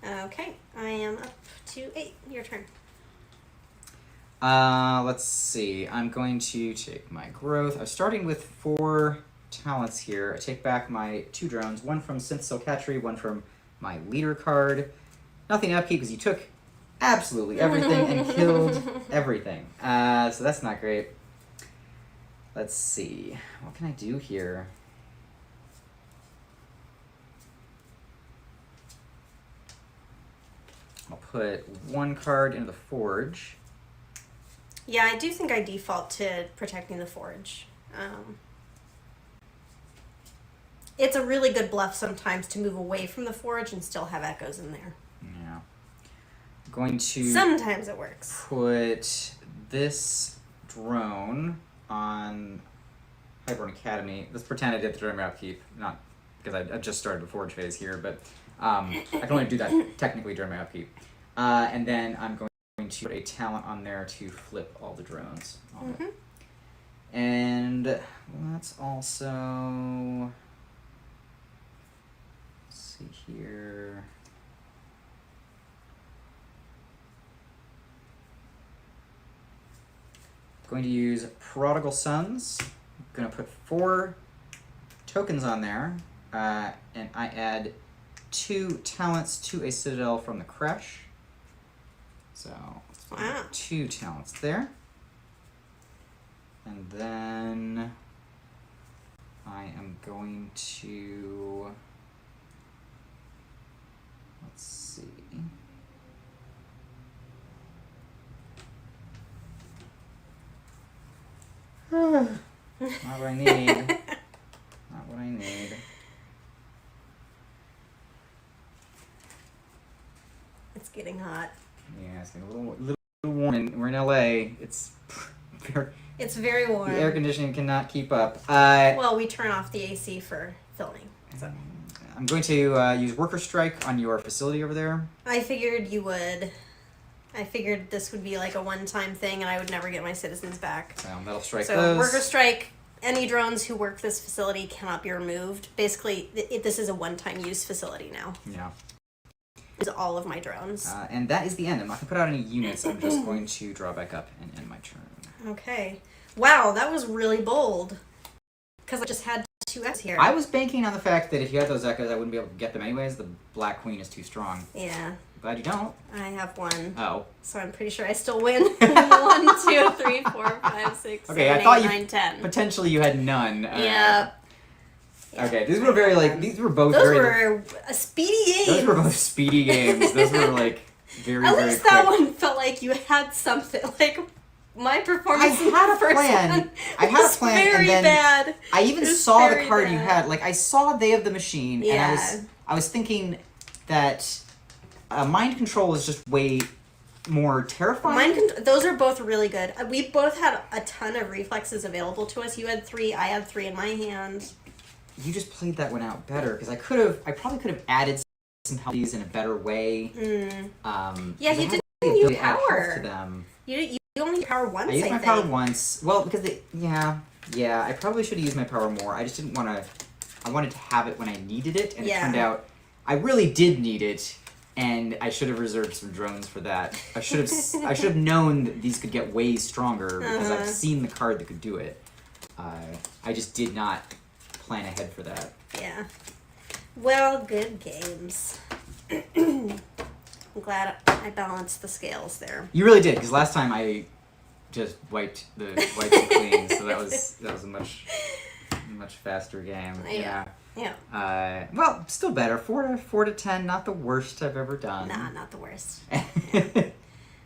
B: Okay, I am up to 8. Your turn.
A: Let's see. I'm going to take my growth. I'm starting with 4 talents here. I take back my 2 drones, 1 from Synth Silcatry, 1 from my leader card. Nothing upkeep because you took absolutely everything and killed everything. So that's not great. Let's see. What can I do here? I'll put 1 card into the Forge.
B: Yeah, I do think I default to protecting the Forge. It's a really good bluff sometimes to move away from the Forge and still have echoes in there.
A: Yeah. I'm going to...
B: Sometimes it works.
A: Put this drone on Highborn Academy. Let's pretend I did the drone upkeep, not because I just started the Forge phase here, but I can only do that technically during my upkeep. And then I'm going to put a talent on there to flip all the drones on it. And let's also see here. Going to use Prodigal Sons. I'm going to put 4 tokens on there, and I add 2 talents to a Citadel from the Crash. So,
B: wow.
A: 2 talents there. And then I am going to, let's see. Not what I need. Not what I need.
B: It's getting hot.
A: Yeah, it's getting a little warm. And we're in LA.
B: It's very warm.
A: The air conditioning cannot keep up.
B: Well, we turn off the AC for filming. So.
A: I'm going to use Worker Strike on your facility over there.
B: I figured you would. I figured this would be like a one-time thing and I would never get my citizens back.
A: So that'll strike
B: so
A: those.
B: Worker Strike, any drones who work this facility cannot be removed. Basically, this is a one-time use facility now.
A: Yeah.
B: Is all of my drones.
A: And that is the end. I'm not going to put out any units. I'm just going to draw back up and end my turn.
B: Okay. Wow, that was really bold. Because I just had 2 X here.
A: I was banking on the fact that if you had those echoes, I wouldn't be able to get them anyways. The black queen is too strong.
B: Yeah.
A: Glad you don't.
B: I have 1.
A: Oh.
B: So I'm pretty sure I still win. 1, 2, 3, 4, 5, 6,
A: Okay,
B: 7,
A: I thought
B: 8,
A: you
B: 9, 10.
A: potentially you had none.
B: Yeah.
A: Okay, these were very these were both
B: Those
A: very.
B: were a speedy games.
A: Those were both speedy games. Those were very,
B: At
A: very
B: least
A: quick.
B: that one felt like you had something. Like my performance.
A: I had a
B: first
A: plan.
B: one
A: I had a
B: was
A: plan,
B: very
A: and then
B: bad.
A: I even
B: It was
A: saw the
B: very
A: card you
B: bad.
A: had. Like I saw Day of the Machine, and
B: Yeah.
A: I was thinking that mind control is just way more terrifying.
B: Those are both really good. We both had a ton of reflexes available to us. You had 3. I had 3 in my hand.
A: You just played that one out better because I probably could have added some health in a better way.
B: Yeah, you didn't
A: use
B: use power.
A: to them.
B: You only used power once.
A: I used my
B: think.
A: power once. Well, because I probably should have used my power more. I just didn't want to. I wanted to have it when I needed it, and it turned out I really did need it, and I should have reserved some drones for that. I should have known that these could get way stronger because I've seen the card that could do it. I just did not plan ahead for that.
B: Yeah. Well, good games. I'm glad I balanced the scales there.
A: You really did, because last time I just wiped the clean, so that was a much faster game.
B: Yeah.
A: Well, still better. 4 to 10, not the worst I've ever done.
B: Nah, not the worst.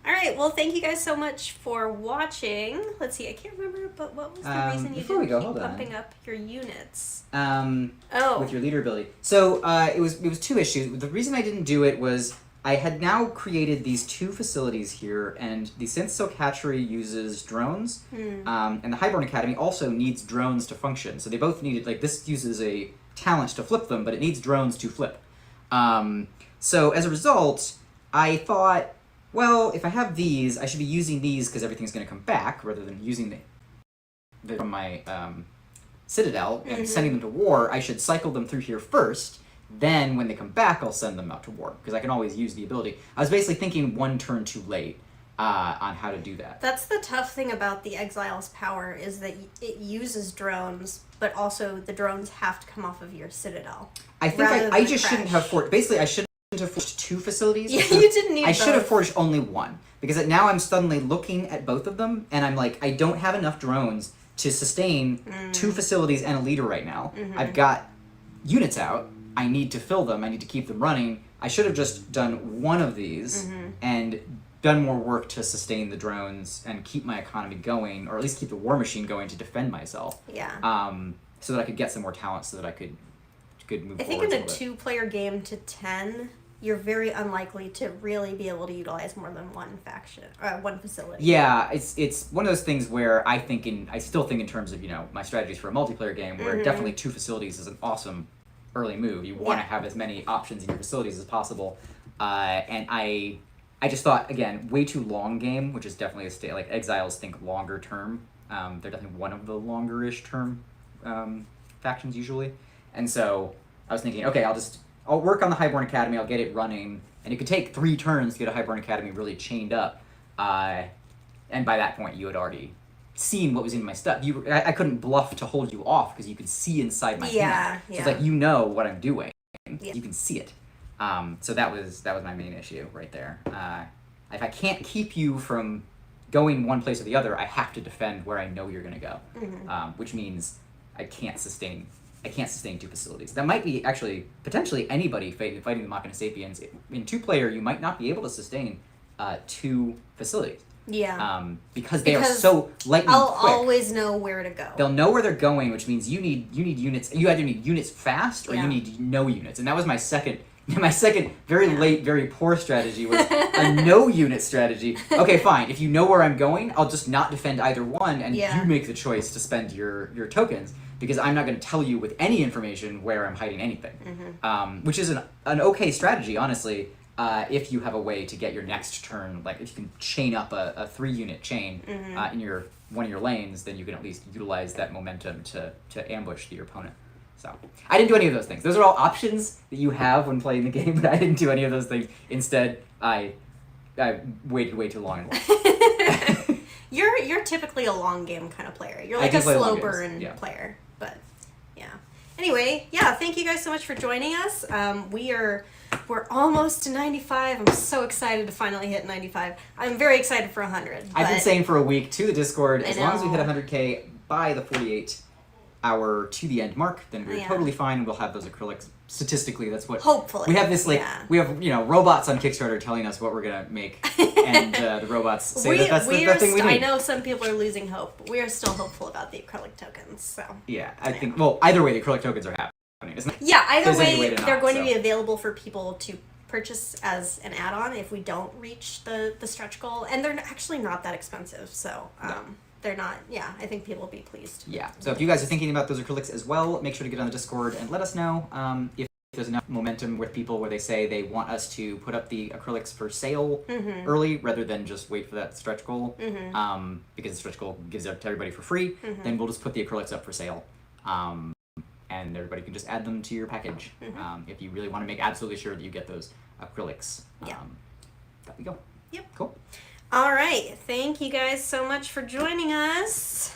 B: All right. Well, thank you guys so much for watching. Let's see. I can't remember, but what was the reason you
A: before we
B: didn't
A: go,
B: keep
A: hold on.
B: pumping up your units?
A: With your leader ability. So it was 2 issues. The reason I didn't do it was I had now created these 2 facilities here, and the Synth Silk Hatchery uses drones, and the Highborn Academy also needs drones to function. So they both needed, this uses a talent to flip them, but it needs drones to flip. So as a result, I thought, well, if I have these, I should be using these because everything's going to come back, rather than using the from my Citadel and sending them to war. I should cycle them through here first. Then, when they come back, I'll send them out to war, because I can always use the ability. I was basically thinking 1 turn too late on how to do that.
B: That's the tough thing about the Exile's power, is that it uses drones, but also the drones have to come off of your Citadel.
A: I think I just shouldn't have forged... Basically, I shouldn't have forged 2 facilities.
B: Yeah, you didn't need
A: I should have
B: both.
A: forged only 1, because now I'm suddenly looking at both of them, and I'm like, I don't have enough drones to sustain 2 facilities and a leader right now. I've got units out. I need to fill them. I need to keep them running. I should have just done 1 of these and done more work to sustain the drones and keep my economy going, or at least keep the war machine going to defend myself.
B: Yeah.
A: So that I could get some more talent, so that I could move
B: I think
A: forward
B: in a
A: a little bit.
B: 2-player game to 10, you're very unlikely to really be able to utilize more than 1 faction, 1 facility.
A: Yeah, it's one of those things where I still think in terms of, my strategies for a multiplayer game, where definitely 2 facilities is an awesome early move. You want to have as many options in your facilities as possible. And I just thought, again, way too long game, which is definitely a state, Exiles think longer term. They're definitely one of the longer-ish term factions usually. And so I was thinking, okay, I'll work on the Highborn Academy, I'll get it running, and it could take 3 turns to get a Highborn Academy really chained up. And by that point, you had already seen what was in my stuff. I couldn't bluff to hold you off because you could see inside my hand. So it's like, what I'm doing.
B: Yeah.
A: You can see it. So that was my main issue right there. If I can't keep you from going one place or the other, I have to defend where I know you're going to go, which means I can't sustain 2 facilities. That might be actually potentially anybody fighting the Machina Sapiens. In 2-player, you might not be able to sustain 2 facilities.
B: Yeah.
A: Because they are so lightning
B: I'll
A: quick.
B: always know where to go.
A: They'll know where they're going, which means you need units. You either need units fast or you need no units. And that was my second very late, very poor strategy was a no unit strategy. Okay, fine. If you know where I'm going, I'll just not defend either one, and you make the choice to spend your tokens, because I'm not going to tell you with any information where I'm hiding anything. Which is an okay strategy, honestly. If you have a way to get your next turn, if you can chain up a 3-unit chain in one of your lanes, then you can at least utilize that momentum to ambush your opponent. So I didn't do any of those things. Those are all options that you have when playing the game, but I didn't do any of those things. Instead, I waited way too long and lost.
B: You're typically a long game kind of player. You're like
A: do
B: a
A: play long
B: slow
A: games,
B: burn
A: yeah.
B: player. But yeah. Anyway, yeah, thank you guys so much for joining us. We're almost to 95. I'm so excited to finally hit 95. I'm very excited for 100.
A: I've been saying for a week to the Discord,
B: I
A: as long as we hit
B: know.
A: 100K by the 48-hour to the end mark, then we're
B: Yeah.
A: totally fine. We'll have those acrylics. Statistically, that's what.
B: Hopefully.
A: We have this
B: yeah.
A: we have robots on Kickstarter telling us what we're gonna make, and the robots say that's the thing we need.
B: I know some people are losing hope, but we are still hopeful about the acrylic tokens. So
A: Yeah, I think. Well, either way, the acrylic tokens are happening. Isn't it?
B: yeah, either
A: There's any
B: way,
A: way to
B: they're
A: not,
B: going to
A: so.
B: be available for people to purchase as an add-on if we don't reach the stretch goal, and they're actually not that expensive. So they're not. Yeah, I think people will be pleased.
A: Yeah. So if you guys are thinking about those acrylics as well, make sure to get on the Discord and let us know if there's enough momentum with people where they say they want us to put up the acrylics for sale early rather than just wait for that stretch goal. Because the stretch goal gives it to everybody for free. Then we'll just put the acrylics up for sale. And everybody can just add them to your package if you really want to make absolutely sure that you get those acrylics.
B: Yeah.
A: There we go.
B: Yep.
A: Cool.
B: All right. Thank you guys so much for joining us.